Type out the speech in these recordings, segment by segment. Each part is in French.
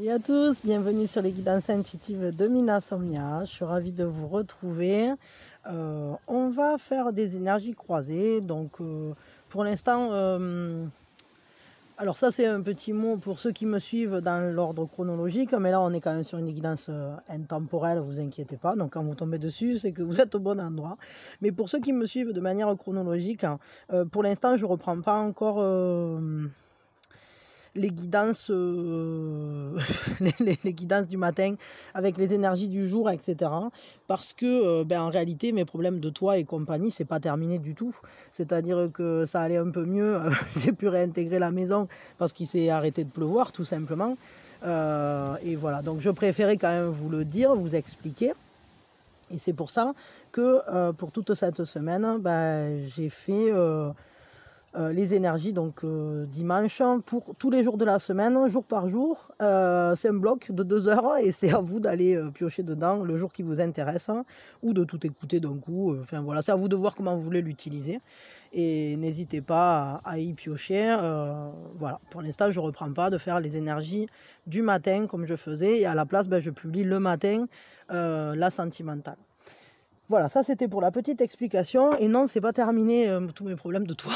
Salut à tous, bienvenue sur les guidances intuitives de Mina Somnia. Je suis ravie de vous retrouver. On va faire des énergies croisées. Donc pour l'instant, alors ça c'est un petit mot pour ceux qui me suivent dans l'ordre chronologique, mais là on est quand même sur une guidance intemporelle, vous inquiétez pas. Donc quand vous tombez dessus, c'est que vous êtes au bon endroit. Mais pour ceux qui me suivent de manière chronologique, pour l'instant je ne reprends pas encore les guidances, les guidances du matin avec les énergies du jour, etc. Parce que en réalité, mes problèmes de toit et compagnie, c'est pas terminé du tout. C'est-à-dire que ça allait un peu mieux. J'ai pu réintégrer la maison parce qu'il s'est arrêté de pleuvoir, tout simplement. Et voilà, donc je préférais quand même vous le dire, vous expliquer. Et c'est pour ça que pour toute cette semaine, j'ai fait les énergies donc dimanche pour tous les jours de la semaine, jour par jour. C'est un bloc de 2 heures et c'est à vous d'aller piocher dedans le jour qui vous intéresse ou de tout écouter d'un coup. Enfin voilà, c'est à vous de voir comment vous voulez l'utiliser et n'hésitez pas à y piocher. Voilà, pour l'instant je ne reprends pas de faire les énergies du matin comme je faisais et à la place je publie le matin la sentimentale. Voilà, ça c'était pour la petite explication. Et non, c'est pas terminé tous mes problèmes de toit.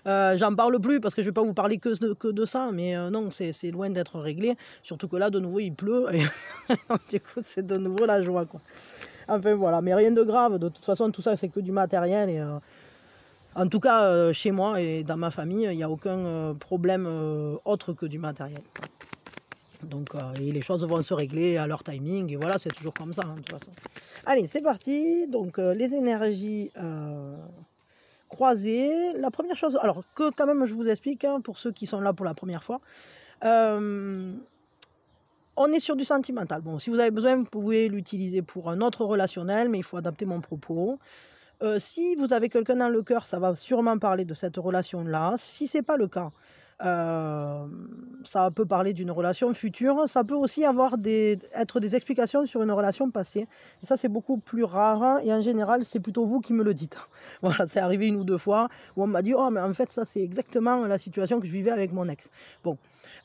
J'en parle plus parce que je vais pas vous parler que de ça. Mais non, c'est loin d'être réglé. Surtout que là, de nouveau, il pleut. Et du coup, c'est de nouveau la joie, quoi. Enfin, voilà. Mais rien de grave. De toute façon, tout ça, c'est que du matériel. Et en tout cas, chez moi et dans ma famille, il n'y a aucun problème autre que du matériel. Donc, et les choses vont se régler à leur timing. Et voilà, c'est toujours comme ça, de toute façon. Allez, c'est parti. Donc, les énergies croisées. La première chose, alors que quand même je vous explique, pour ceux qui sont là pour la première fois, on est sur du sentimental. Bon, si vous avez besoin, vous pouvez l'utiliser pour un autre relationnel, mais il faut adapter mon propos. Si vous avez quelqu'un dans le cœur, ça va sûrement parler de cette relation-là. Si ce n'est pas le cas, ça peut parler d'une relation future. Ça peut aussi être des explications sur une relation passée. Et ça, c'est beaucoup plus rare. Et en général, c'est plutôt vous qui me le dites. Voilà, c'est arrivé 1 ou 2 fois où on m'a dit « Oh, mais en fait, ça, c'est exactement la situation que je vivais avec mon ex. » Bon,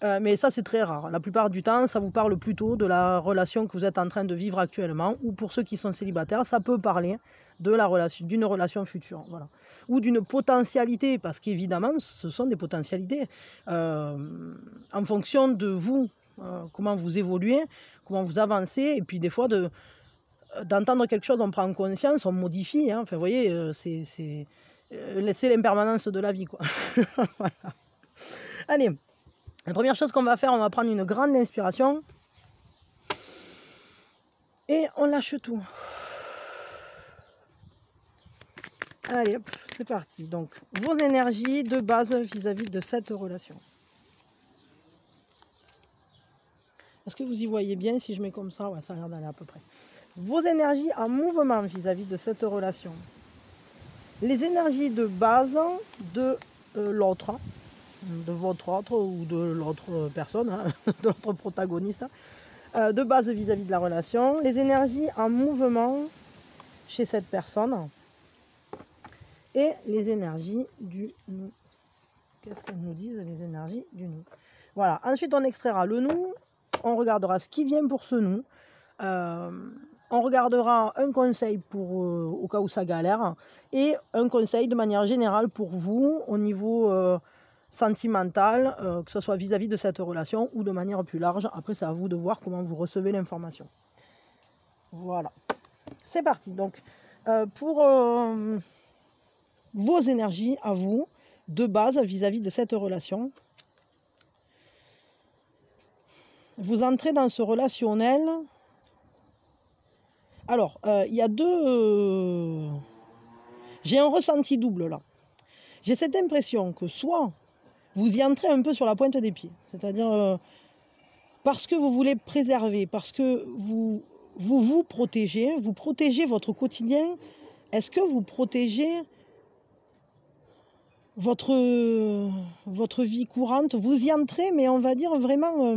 mais ça, c'est très rare. La plupart du temps, ça vous parle plutôt de la relation que vous êtes en train de vivre actuellement. Ou pour ceux qui sont célibataires, ça peut parler d'une relation future, voilà. Ou d'une potentialité, parce qu'évidemment, ce sont des potentialités. En fonction de vous, comment vous évoluez, comment vous avancez, et puis des fois, d'entendre quelque chose, on prend conscience, on modifie. Enfin, vous voyez, c'est l'impermanence de la vie, quoi. Voilà. Allez, la première chose qu'on va faire, on va prendre une grande inspiration. Et on lâche tout. Allez, hop, c'est parti. Donc, vos énergies de base vis-à-vis de cette relation. Est-ce que vous y voyez bien si je mets comme ça? Ouais, ça a l'air d'aller à peu près. Vos énergies en mouvement vis-à-vis de cette relation. Les énergies de base de l'autre, de votre autre ou de l'autre personne, de l'autre protagoniste, de base vis-à-vis de la relation. Les énergies en mouvement chez cette personne. Et les énergies du nous. Qu'est-ce qu'elles nous disent, les énergies du nous? Voilà. Ensuite, on extraira le nous. On regardera ce qui vient pour ce nous. On regardera un conseil pour au cas où ça galère. Et un conseil de manière générale pour vous au niveau sentimental, que ce soit vis-à-vis de cette relation ou de manière plus large. Après, c'est à vous de voir comment vous recevez l'information. Voilà. C'est parti. Donc, pour vos énergies à vous, de base vis-à-vis de cette relation. Vous entrez dans ce relationnel. Alors, il y a deux... J'ai un ressenti double là. J'ai cette impression que soit vous y entrez un peu sur la pointe des pieds, c'est-à-dire parce que vous voulez préserver, parce que vous protégez votre quotidien. Est-ce que vous protégez votre vie courante? Vous y entrez, mais on va dire vraiment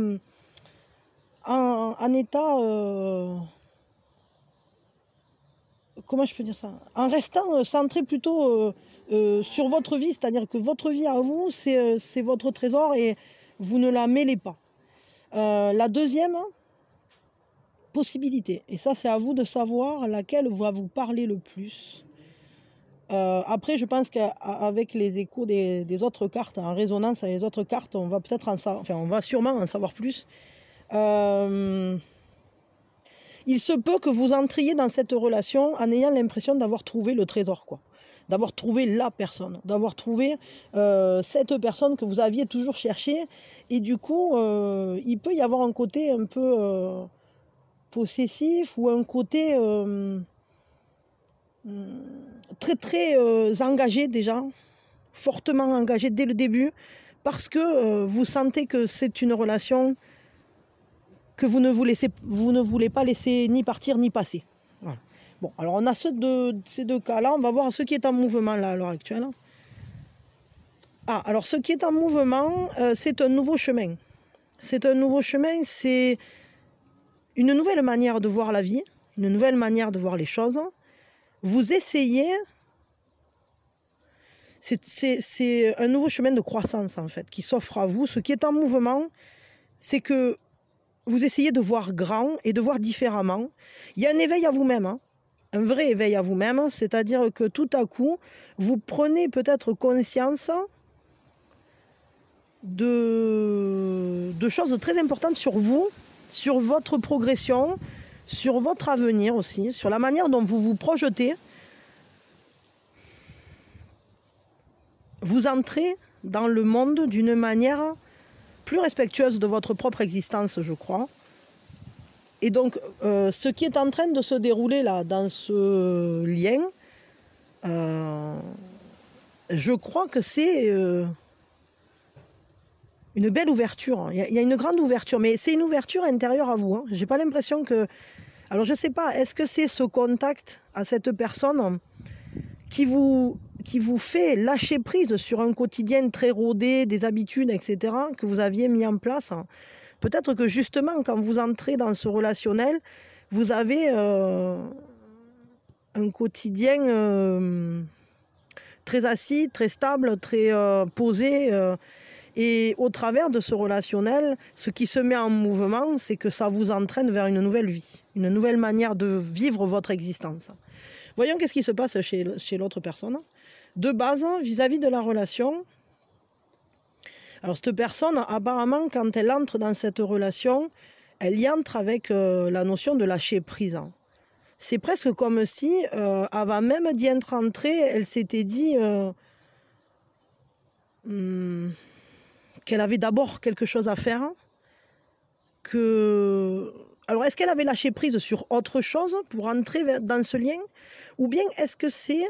en état... comment je peux dire ça? En restant centré plutôt sur votre vie, c'est-à-dire que votre vie à vous, c'est votre trésor et vous ne la mêlez pas. La deuxième possibilité, et ça c'est à vous de savoir laquelle va vous parler le plus. Après, je pense qu'avec les échos des autres cartes, en résonance avec les autres cartes, on va peut-être on va sûrement en savoir plus. Il se peut que vous entriez dans cette relation en ayant l'impression d'avoir trouvé le trésor, quoi. D'avoir trouvé la personne, d'avoir trouvé cette personne que vous aviez toujours cherchée. Et du coup, il peut y avoir un côté un peu possessif ou un côté très très engagé déjà, fortement engagé dès le début, parce que vous sentez que c'est une relation que vous ne voulez pas laisser ni partir ni passer. Voilà. Bon, alors on a ces deux cas-là. On va voir ce qui est en mouvement là à l'heure actuelle. Ah, alors ce qui est en mouvement, c'est un nouveau chemin. C'est un nouveau chemin, c'est une nouvelle manière de voir la vie, une nouvelle manière de voir les choses. Vous essayez, c'est un nouveau chemin de croissance en fait, qui s'offre à vous. Ce qui est en mouvement, c'est que vous essayez de voir grand et de voir différemment. Il y a un éveil à vous-même, hein, un vrai éveil à vous-même, c'est-à-dire que tout à coup, vous prenez peut-être conscience de choses très importantes sur vous, sur votre progression, sur votre avenir aussi, sur la manière dont vous vous projetez. Vous entrez dans le monde d'une manière plus respectueuse de votre propre existence, je crois. Et donc, ce qui est en train de se dérouler là, dans ce lien, je crois que c'est une belle ouverture. Il y a une grande ouverture, mais c'est une ouverture intérieure à vous. Hein. Je n'ai pas l'impression que... Alors, je ne sais pas, est-ce que c'est ce contact à cette personne qui vous fait lâcher prise sur un quotidien très rodé, des habitudes, etc., que vous aviez mis en place. Peut-être que justement, quand vous entrez dans ce relationnel, vous avez un quotidien très assis, très stable, très posé. Et au travers de ce relationnel, ce qui se met en mouvement, c'est que ça vous entraîne vers une nouvelle vie, une nouvelle manière de vivre votre existence. Voyons qu'est-ce qui se passe chez l'autre personne. De base, vis-à-vis de la relation, alors cette personne, apparemment, quand elle entre dans cette relation, elle y entre avec la notion de lâcher prise. C'est presque comme si, avant même d'y être entrée, elle s'était dit qu'elle avait d'abord quelque chose à faire. Alors, est-ce qu'elle avait lâché prise sur autre chose pour entrer dans ce lien? Ou bien est-ce que c'est...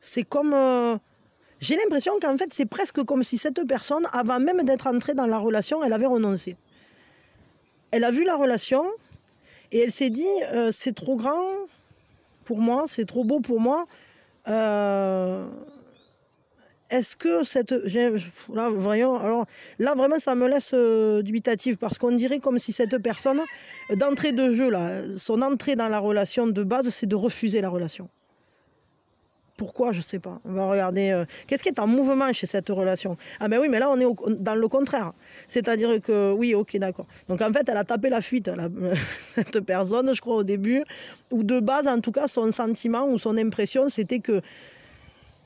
c'est comme... j'ai l'impression qu'en fait, c'est presque comme si cette personne, avant même d'être entrée dans la relation, elle avait renoncé. Elle a vu la relation et elle s'est dit, c'est trop grand pour moi, c'est trop beau pour moi. Est-ce que cette... Là, voyons, alors, là, vraiment, ça me laisse dubitative parce qu'on dirait comme si cette personne, d'entrée de jeu, là, son entrée dans la relation de base, c'est de refuser la relation. Pourquoi? Je ne sais pas. On va regarder. Qu'est-ce qui est en mouvement chez cette relation? Ah ben oui, mais là, on est dans le contraire. C'est-à-dire que, oui, ok, d'accord. Donc en fait, elle a tapé la fuite, cette personne, je crois, au début. Ou de base, en tout cas, son sentiment ou son impression, c'était que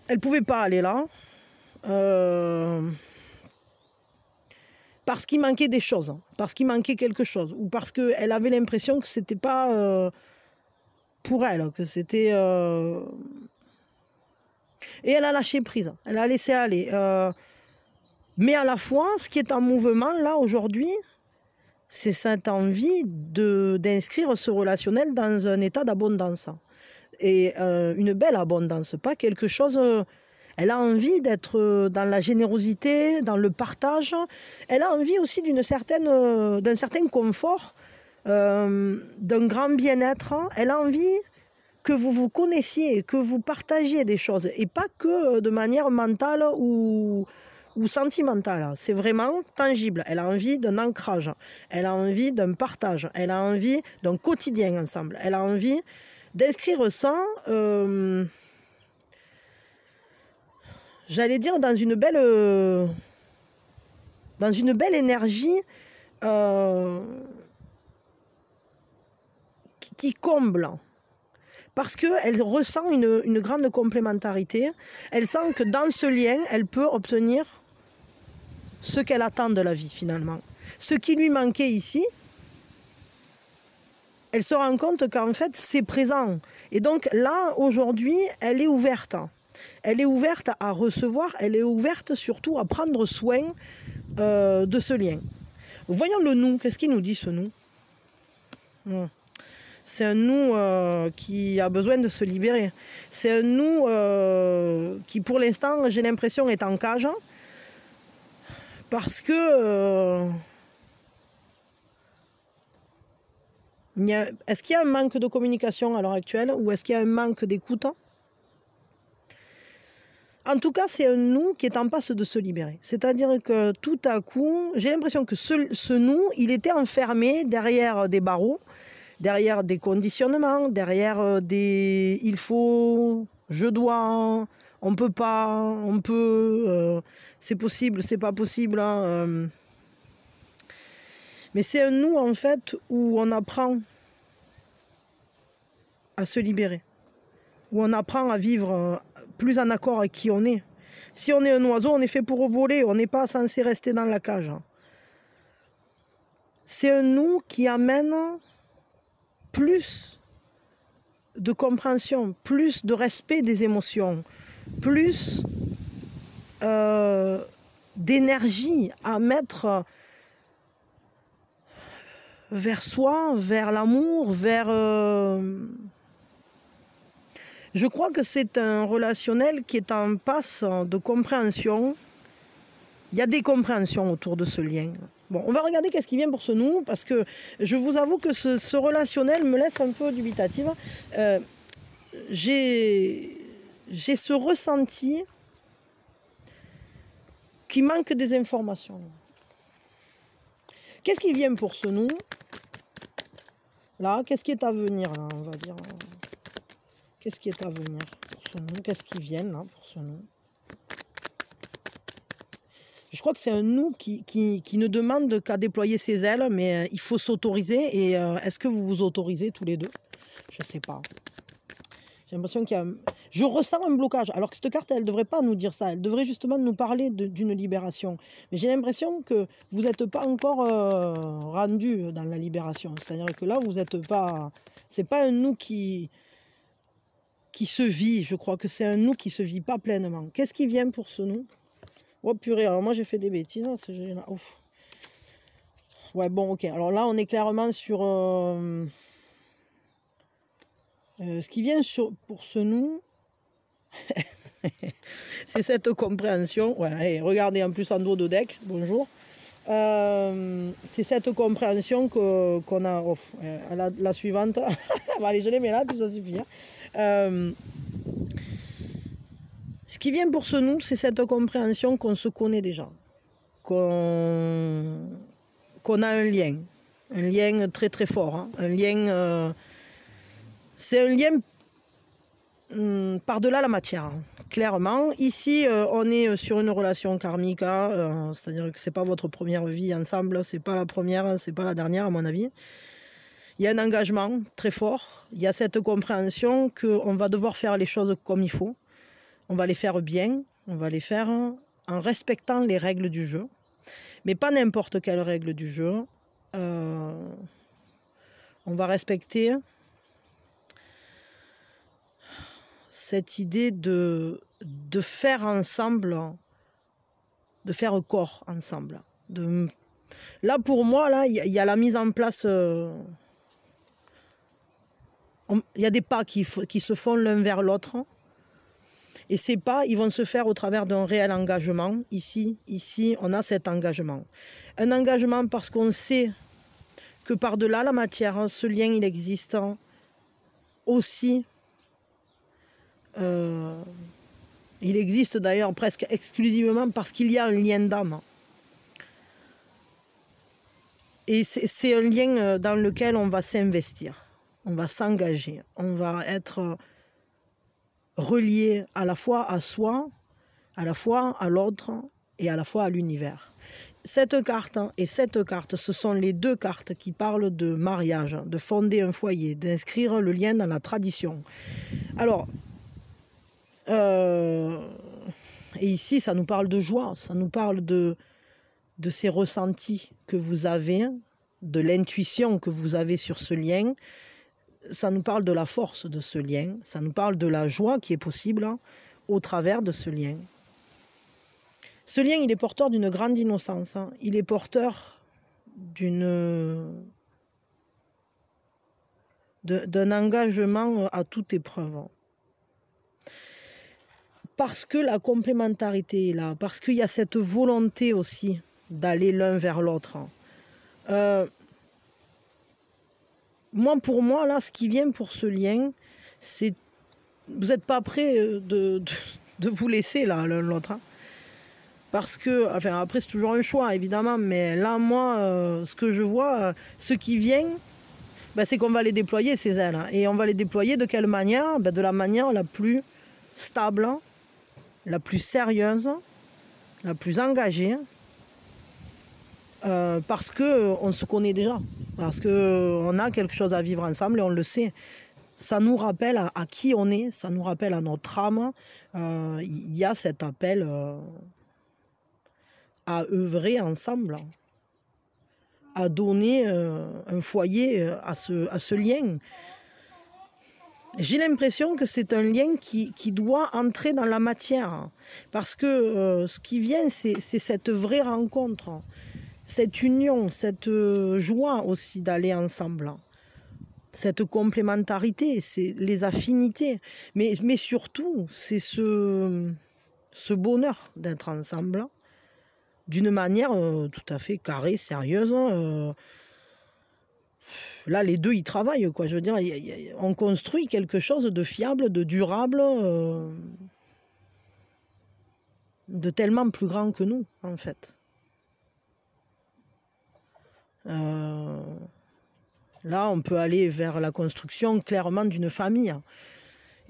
elle ne pouvait pas aller là. Parce qu'il manquait des choses. Parce qu'il manquait quelque chose. Ou parce qu'elle avait l'impression que ce n'était pas pour elle. Que c'était... Et elle a lâché prise, elle a laissé aller. Mais à la fois, ce qui est en mouvement là aujourd'hui, c'est cette envie d'inscrire ce relationnel dans un état d'abondance. Et une belle abondance, pas quelque chose... elle a envie d'être dans la générosité, dans le partage. Elle a envie aussi d'un certain confort, d'un grand bien-être. Elle a envie... que vous vous connaissiez, que vous partagiez des choses, et pas que de manière mentale ou sentimentale. C'est vraiment tangible. Elle a envie d'un ancrage, elle a envie d'un partage, elle a envie d'un quotidien ensemble. Elle a envie d'inscrire ça, j'allais dire, dans une belle énergie qui comble. Parce qu'elle ressent une grande complémentarité. Elle sent que dans ce lien, elle peut obtenir ce qu'elle attend de la vie finalement. Ce qui lui manquait ici, elle se rend compte qu'en fait, c'est présent. Et donc là, aujourd'hui, elle est ouverte. Elle est ouverte à recevoir, elle est ouverte surtout à prendre soin de ce lien. Voyons le nous. Qu'est-ce qu'il nous dit ce nous? C'est un nous qui a besoin de se libérer. C'est un nous qui, pour l'instant, j'ai l'impression, est en cage. Parce que... est-ce qu'il y a un manque de communication à l'heure actuelle ou est-ce qu'il y a un manque d'écoute? En tout cas, c'est un nous qui est en passe de se libérer. C'est-à-dire que tout à coup, j'ai l'impression que ce nous, il était enfermé derrière des barreaux, derrière des conditionnements, derrière des « il faut »,« je dois »,« on peut pas »,« on peut »,« c'est possible »,« c'est pas possible hein, ». Mais c'est un nous, en fait, où on apprend à se libérer, où on apprend à vivre plus en accord avec qui on est. Si on est un oiseau, on est fait pour voler, on n'est pas censé rester dans la cage. C'est un nous qui amène plus de compréhension, plus de respect des émotions, plus d'énergie à mettre vers soi, vers l'amour, vers... Je crois que c'est un relationnel qui est en passe de compréhension. Il y a des compréhensions autour de ce lien. Bon, on va regarder qu'est-ce qui vient pour ce nous, parce que je vous avoue que ce relationnel me laisse un peu dubitative. J'ai ce ressenti qui manque des informations. Qu'est-ce qui vient pour ce nous? Là, qu'est-ce qui est à venir, là, on va dire. Qu'est-ce qui est à venir pour ce nous? Qu'est-ce qui vient, là, pour ce nous? Je crois que c'est un nous qui ne demande qu'à déployer ses ailes, mais il faut s'autoriser. Et est-ce que vous vous autorisez tous les deux? Je ne sais pas. J'ai l'impression qu'il y a... Je ressens un blocage. Alors que cette carte, elle ne devrait pas nous dire ça. Elle devrait justement nous parler d'une libération. Mais j'ai l'impression que vous n'êtes pas encore rendu dans la libération. C'est-à-dire que là, vous n'êtes pas... C'est pas un nous qui se vit. Je crois que c'est un nous qui ne se vit pas pleinement. Qu'est-ce qui vient pour ce nous? Oh purée, alors moi j'ai fait des bêtises. Hein, ouf. Ouais, bon, ok. Alors là, on est clairement sur... ce qui vient pour ce nous, c'est cette compréhension. Ouais, et regardez, en plus en dos de deck, bonjour. C'est cette compréhension qu'on a. Oh, la suivante. Bon, allez, je les mets là, puis ça suffit. Hein. Ce qui vient pour ce nous, c'est cette compréhension qu'on se connaît déjà. Qu'on a un lien. Un lien très très fort. Hein. Un lien... c'est un lien par-delà la matière, hein. Clairement. Ici, on est sur une relation karmique, c'est-à-dire que ce n'est pas votre première vie ensemble, ce n'est pas la première, ce n'est pas la dernière à mon avis. Il y a un engagement très fort, il y a cette compréhension qu'on va devoir faire les choses comme il faut, on va les faire bien, on va les faire en respectant les règles du jeu, mais pas n'importe quelle règle du jeu. On va respecter... cette idée de faire ensemble, de faire corps ensemble. Là, pour moi, là, il y a la mise en place... il y a des pas qui se font l'un vers l'autre. Et ces pas, ils vont se faire au travers d'un réel engagement. Ici, on a cet engagement. Un engagement parce qu'on sait que par-delà la matière, ce lien, il existe aussi... il existe d'ailleurs presque exclusivement parce qu'il y a un lien d'âme. Et c'est un lien dans lequel on va s'investir, on va s'engager, on va être relié à la fois à soi, à la fois à l'autre et à la fois à l'univers. Cette carte et cette carte, ce sont les deux cartes qui parlent de mariage, de fonder un foyer, d'inscrire le lien dans la tradition. Alors, et ici, ça nous parle de joie, ça nous parle de ces ressentis que vous avez, de l'intuition que vous avez sur ce lien. Ça nous parle de la force de ce lien, ça nous parle de la joie qui est possible au travers de ce lien. Ce lien, il est porteur d'une grande innocence. Il est porteur d'un engagement à toute épreuve. Parce que la complémentarité est là, parce qu'il y a cette volonté aussi d'aller l'un vers l'autre. Pour moi, là, ce qui vient pour ce lien, c'est... Vous n'êtes pas prêts de vous laisser là, l'un l'autre. Parce que, enfin, après, c'est toujours un choix, évidemment, mais là, moi, ce que je vois, ce qui vient, c'est qu'on va les déployer, ces ailes. Et on va les déployer de quelle manière? De la manière la plus stable, la plus sérieuse, la plus engagée, parce qu'on se connaît déjà, parce qu'on a quelque chose à vivre ensemble et on le sait. Ça nous rappelle à qui on est, ça nous rappelle à notre âme. Il y a cet appel à œuvrer ensemble, à donner un foyer à ce lien. J'ai l'impression que c'est un lien qui doit entrer dans la matière, parce que ce qui vient, c'est cette vraie rencontre, cette union, cette joie aussi d'aller ensemble, cette complémentarité, c'est les affinités, mais surtout, c'est ce bonheur d'être ensemble, d'une manière tout à fait carrée, sérieuse. Là, les deux, ils travaillent, quoi. Je veux dire, on construit quelque chose de fiable, de durable, de tellement plus grand que nous, en fait. Là, on peut aller vers la construction, clairement, d'une famille.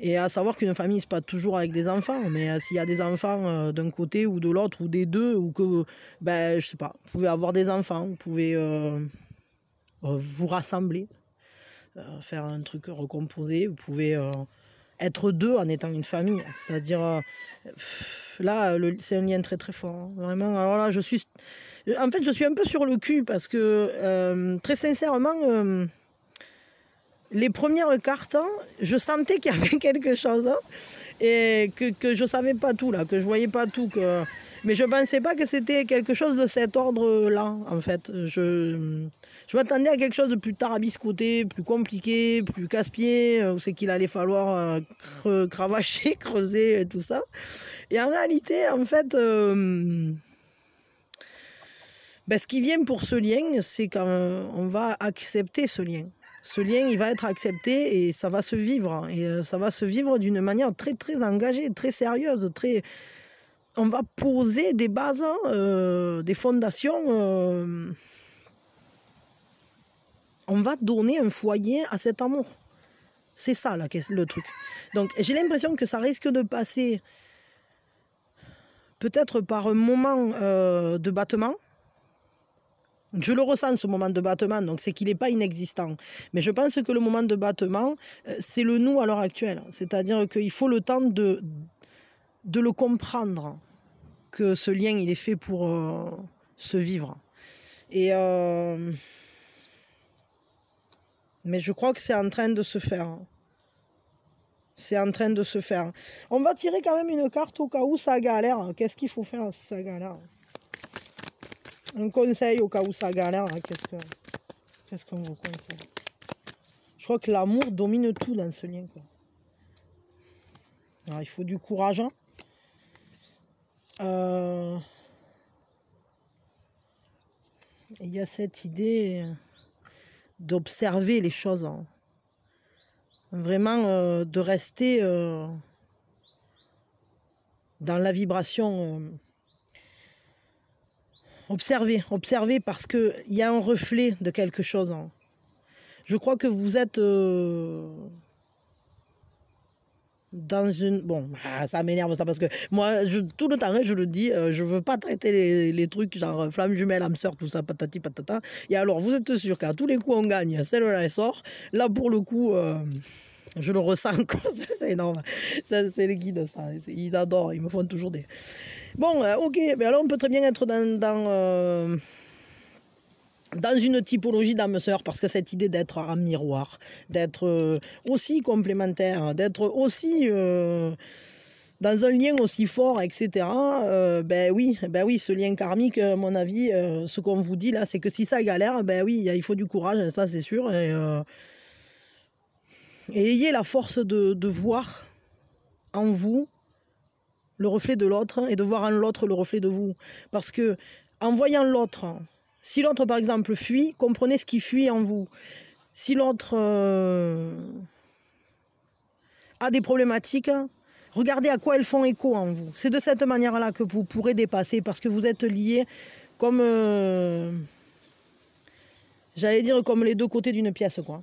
Et à savoir qu'une famille, c'est pas toujours avec des enfants, mais s'il y a des enfants d'un côté ou de l'autre, ou des deux, ou que, je sais pas, vous pouvez avoir des enfants, vous pouvez vous rassembler, faire un truc recomposé, vous pouvez être deux en étant une famille. C'est-à-dire, là, c'est un lien très très fort, vraiment. Alors là, je suis un peu sur le cul, parce que, très sincèrement... les premières cartes, je sentais qu'il y avait quelque chose, et que je savais pas tout, là, que je voyais pas tout, mais je pensais pas que c'était quelque chose de cet ordre-là, en fait. Je m'attendais à quelque chose de plus tarabiscoté, plus compliqué, plus casse-pied, où c'est qu'il allait falloir cravacher, creuser et tout ça. Et en réalité, en fait, ce qui vient pour ce lien, c'est qu'on va accepter ce lien. Ce lien, il va être accepté et ça va se vivre. Et ça va se vivre d'une manière très, très engagée, très sérieuse. On va poser des bases, des fondations. On va donner un foyer à cet amour. C'est ça, là, le truc. Donc, j'ai l'impression que ça risque de passer peut-être par un moment de battement. Je le ressens, ce moment de battement, donc c'est qu'il n'est pas inexistant. Mais je pense que le moment de battement, c'est le nous à l'heure actuelle. C'est-à-dire qu'il faut le temps de le comprendre, que ce lien, il est fait pour se vivre. Mais je crois que c'est en train de se faire. C'est en train de se faire. On va tirer quand même une carte au cas où ça galère. Qu'est-ce qu'il faut faire si ça galère ? Un conseil au cas où ça galère, qu'est-ce qu'on vous conseille? Je crois que l'amour domine tout dans ce lien, quoi. Alors, il faut du courage. Il y a cette idée d'observer les choses. Vraiment de rester dans la vibration. Observez parce qu'il y a un reflet de quelque chose. Je crois que vous êtes dans une... Bon, ça m'énerve ça parce que moi, tout le temps, je le dis, je veux pas traiter les trucs genre flamme jumelle, âme sœur, tout ça, patati patata. Et alors, vous êtes sûr qu'à tous les coups, on gagne, celle-là, elle sort. Là, pour le coup, je le ressens, quoi. C'est énorme. C'est les guides, ça. Ils adorent, ils me font toujours des... Bon, ok, mais alors on peut très bien être dans une typologie d'âme sœur, parce que cette idée d'être en miroir, d'être aussi complémentaire, d'être aussi dans un lien aussi fort, etc. Ben oui, ce lien karmique, à mon avis, ce qu'on vous dit là, c'est que si ça galère, ben oui, il faut du courage, ça c'est sûr. Et ayez la force de voir en vous le reflet de l'autre et de voir en l'autre le reflet de vous. Parce que en voyant l'autre, si l'autre, par exemple, fuit, comprenez ce qui fuit en vous. Si l'autre a des problématiques, regardez à quoi elles font écho en vous. C'est de cette manière-là que vous pourrez dépasser, parce que vous êtes liés comme, j'allais dire, comme les deux côtés d'une pièce, quoi.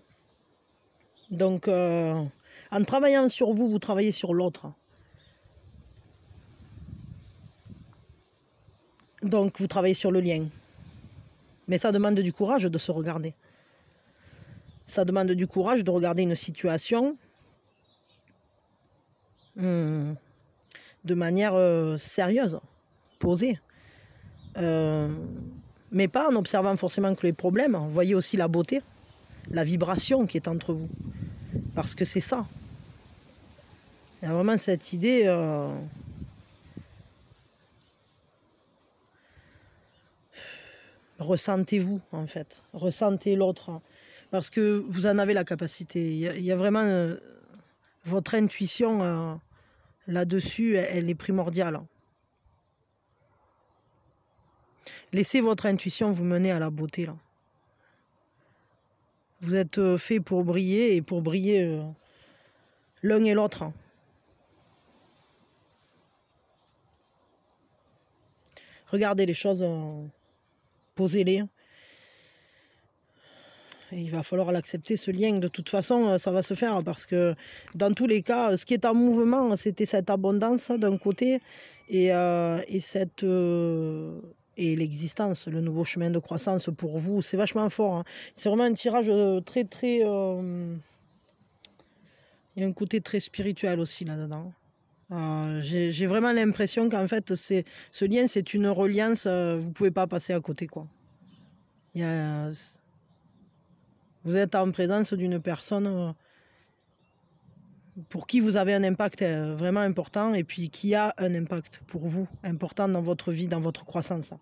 Donc, en travaillant sur vous, vous travaillez sur l'autre. Donc, vous travaillez sur le lien. Mais ça demande du courage de se regarder. Ça demande du courage de regarder une situation de manière sérieuse, posée. Mais pas en observant forcément que les problèmes. Voyez aussi la beauté, la vibration qui est entre vous. Parce que c'est ça. Il y a vraiment cette idée... Ressentez-vous, en fait. Ressentez l'autre. Parce que vous en avez la capacité. Il y a vraiment... votre intuition, là-dessus, elle est primordiale. Laissez votre intuition vous mener à la beauté, là. Vous êtes fait pour briller, et pour briller l'un et l'autre. Regardez les choses... posez-les. Et il va falloir l'accepter, ce lien. De toute façon, ça va se faire, parce que dans tous les cas, ce qui est en mouvement, c'était cette abondance d'un côté et l'existence, le nouveau chemin de croissance pour vous. C'est vachement fort, hein. C'est vraiment un tirage très, très... il y a un côté très spirituel aussi là-dedans. J'ai vraiment l'impression qu'en fait, ce lien, c'est une reliance, vous ne pouvez pas passer à côté, quoi. Vous êtes en présence d'une personne pour qui vous avez un impact vraiment important, et puis qui a un impact pour vous important dans votre vie, dans votre croissance.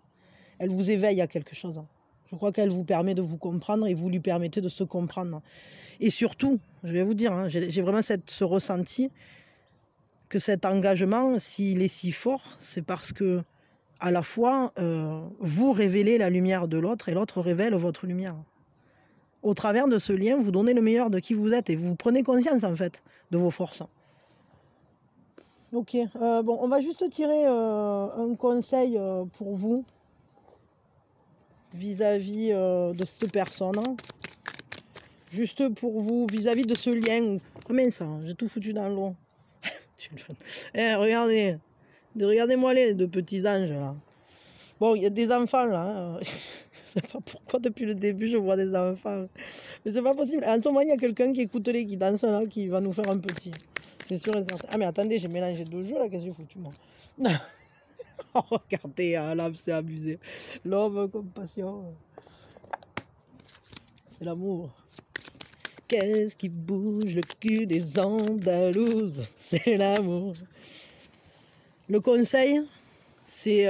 Elle vous éveille à quelque chose. Je crois qu'elle vous permet de vous comprendre, et vous lui permettez de se comprendre. Et surtout, je vais vous dire, hein, j'ai vraiment ce ressenti que cet engagement, s'il est si fort, c'est parce que à la fois, vous révélez la lumière de l'autre, et l'autre révèle votre lumière. Au travers de ce lien, vous donnez le meilleur de qui vous êtes, et vous prenez conscience, en fait, de vos forces. Ok, bon, on va juste tirer un conseil pour vous vis-à-vis de cette personne. Juste pour vous, vis-à-vis de ce lien. Oh mince, j'ai tout foutu dans l'eau. Regardez. Regardez-moi les deux petits anges, là. Bon, il y a des enfants, là. Je sais pas pourquoi, depuis le début, je vois des enfants. Mais c'est pas possible. En ce moment, il y a quelqu'un qui écoute les guidances, là, qui va nous faire un petit. C'est sûr et certain. Ah, mais attendez, j'ai mélangé deux jeux, là. Qu'est-ce que j'ai foutu, moi? Oh, regardez, là, c'est abusé. Love, compassion. C'est l'amour. Qu'est-ce qui bouge le cul des Andalouses? C'est l'amour. Le conseil, c'est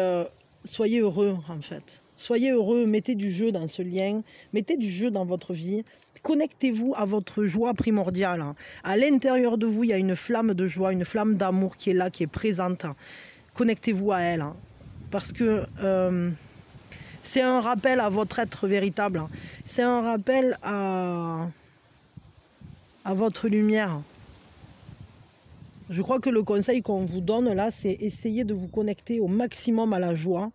soyez heureux, en fait. Soyez heureux, mettez du jeu dans ce lien, mettez du jeu dans votre vie. Connectez-vous à votre joie primordiale. À l'intérieur de vous, il y a une flamme de joie, une flamme d'amour qui est là, qui est présente. Connectez-vous à elle. Parce que c'est un rappel à votre être véritable. C'est un rappel à votre lumière. Je crois que le conseil qu'on vous donne là, c'est essayer de vous connecter au maximum à la joie.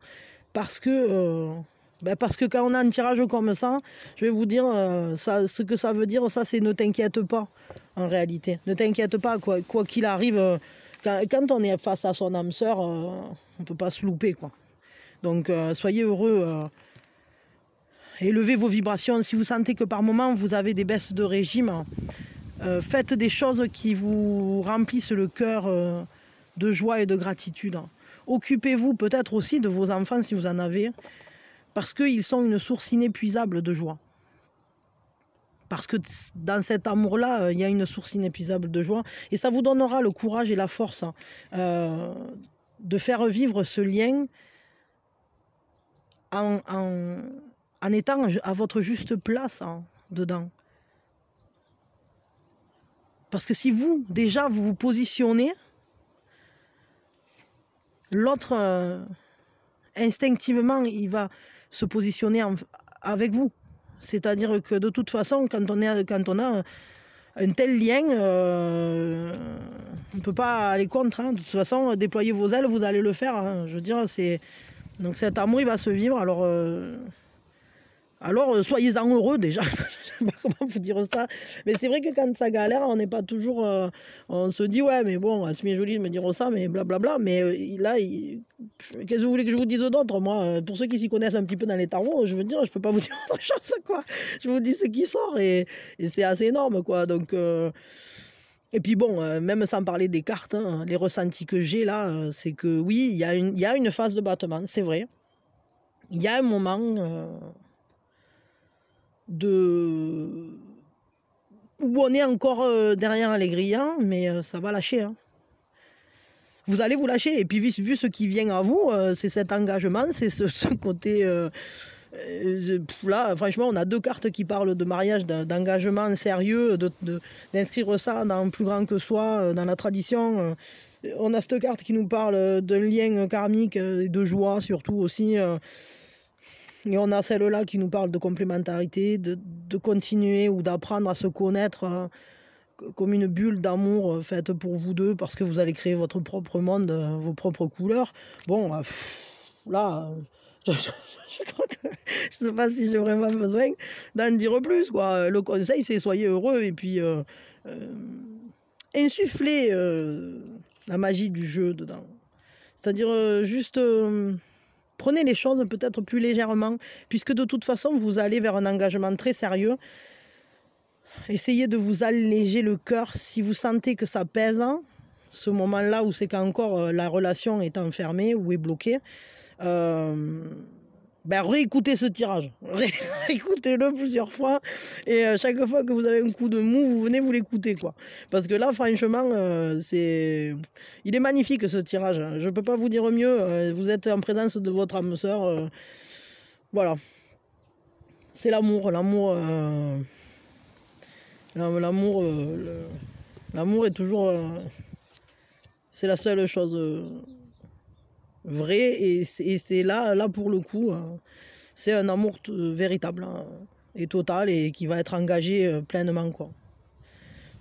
Parce que quand on a un tirage comme ça, je vais vous dire, ce que ça veut dire, ça c'est ne t'inquiète pas. en réalité. Ne t'inquiète pas, quoi qu'il arrive, quand on est face à son âme sœur, on ne peut pas se louper, quoi. Donc soyez heureux, élevez vos vibrations. Si vous sentez que par moment vous avez des baisses de régime, faites des choses qui vous remplissent le cœur de joie et de gratitude. Occupez-vous peut-être aussi de vos enfants si vous en avez, parce qu'ils sont une source inépuisable de joie. Parce que dans cet amour-là, il y a une source inépuisable de joie. Et ça vous donnera le courage et la force de faire vivre ce lien en étant à votre juste place dedans. Parce que si vous, déjà, vous vous positionnez, l'autre, instinctivement, il va se positionner avec vous. C'est-à-dire que de toute façon, quand on a un tel lien, on ne peut pas aller contre. Hein. De toute façon, déployez vos ailes, vous allez le faire. Hein. Je veux dire, donc cet amour, il va se vivre. Alors soyez-en heureux déjà. Je ne sais pas comment vous dire ça. Mais c'est vrai que quand ça galère, on n'est pas toujours... on se dit, ouais, mais bon, c'est bien joli de me dire ça, mais blablabla. Mais là, qu'est-ce que vous voulez que je vous dise d'autre? Moi, pour ceux qui s'y connaissent un petit peu dans les tarots, je veux dire, je ne peux pas vous dire autre chose, quoi. Je vous dis ce qui sort et c'est assez énorme, quoi. Donc... Et puis bon, même sans parler des cartes, hein, les ressentis que j'ai là, c'est que oui, il y a une phase de battement, c'est vrai. Il y a un moment... où on est encore derrière les grillants, mais ça va lâcher. Hein. Vous allez vous lâcher. Et puis vu ce qui vient à vous, c'est cet engagement, c'est ce côté... là, franchement, on a 2 cartes qui parlent de mariage, d'engagement sérieux, d'inscrire ça dans plus grand que soi, dans la tradition. On a cette carte qui nous parle d'un lien karmique, de joie surtout aussi. Et on a celle-là qui nous parle de complémentarité, de continuer ou d'apprendre à se connaître comme une bulle d'amour faite pour vous deux, parce que vous allez créer votre propre monde, vos propres couleurs. Bon, là, je crois que je ne sais pas si j'ai vraiment besoin d'en dire plus, quoi. Le conseil, c'est soyez heureux et puis insufflez la magie du jeu dedans. C'est-à-dire juste... prenez les choses peut-être plus légèrement, puisque de toute façon, vous allez vers un engagement très sérieux. Essayez de vous alléger le cœur si vous sentez que ça pèse, ce moment-là où c'est qu'encore la relation est enfermée ou est bloquée. Réécoutez ce tirage, réécoutez-le plusieurs fois et chaque fois que vous avez un coup de mou, vous venez vous l'écouter, quoi. Parce que là, franchement, il est magnifique ce tirage. Je ne peux pas vous dire mieux. Vous êtes en présence de votre âme sœur. Voilà. C'est l'amour. L'amour est toujours... c'est la seule chose... vrai et c'est là pour le coup c'est un amour véritable et total et qui va être engagé pleinement, quoi.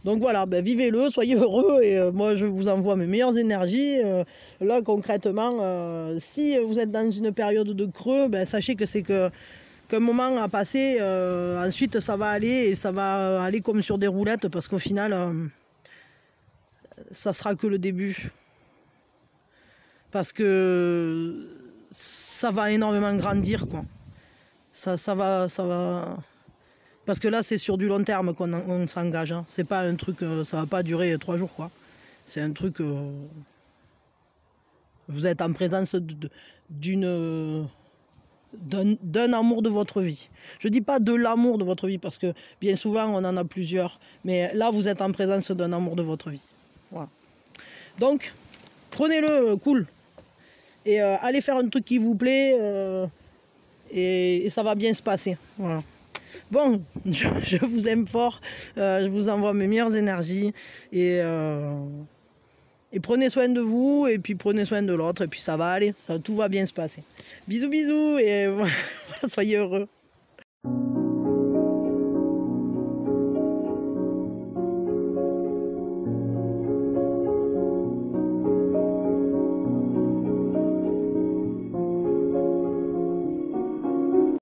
Donc voilà, vivez-le, soyez heureux et moi je vous envoie mes meilleures énergies. Là concrètement, si vous êtes dans une période de creux, sachez que c'est qu'un moment à passer, ensuite ça va aller et ça va aller comme sur des roulettes, parce qu'au final ça sera que le début. Parce que ça va énormément grandir, quoi. Ça va... Parce que là, c'est sur du long terme qu'on s'engage. Hein. C'est pas un truc... ça va pas durer 3 jours, quoi. C'est un truc... vous êtes en présence d'un amour de votre vie. Je dis pas de l'amour de votre vie, parce que bien souvent, on en a plusieurs. Mais là, vous êtes en présence d'un amour de votre vie. Voilà. Donc, prenez-le cool. Et allez faire un truc qui vous plaît et ça va bien se passer. Voilà. Bon, je vous aime fort. Je vous envoie mes meilleures énergies et prenez soin de vous et puis prenez soin de l'autre et puis ça va aller. Tout va bien se passer. Bisous, bisous et soyez heureux.